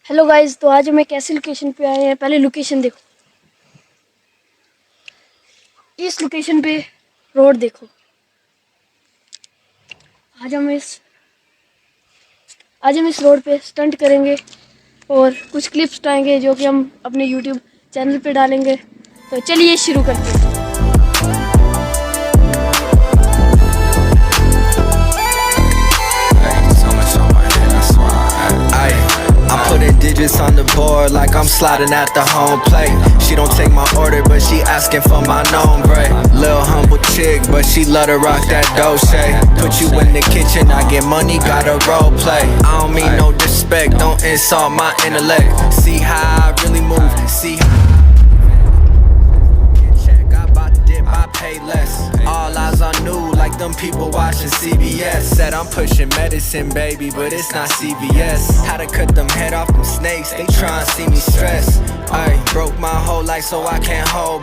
Hello guys, तो आज हम एक ऐसी लोकेशन पे आए हैं। पहले लोकेशन देखो, इस लोकेशन पे रोड देखो। आज हम इस आज हम इस रोड पे स्टंट करेंगे और कुछ क्लिप्स उठाएंगे जो कि हम अपने यूट्यूब चैनल पे डालेंगे। तो चलिए शुरू करते हैं। I'm putting digits on the board like I'm sliding at the home plate. She don't take my order, but she asking for my nombre. Little humble chick, but she love to rock that Dolce. Put you in the kitchen, I get money, gotta role play. I don't mean no disrespect, don't insult my intellect. See how I really move, see how check, I bout to dip, I pay less. All eyes on new, like them people watching CBS. Said I'm pushing medicine, baby, but it's not CVS. How to cut them head off them snakes, they tryna see me stress. I broke my whole life so I can't hold.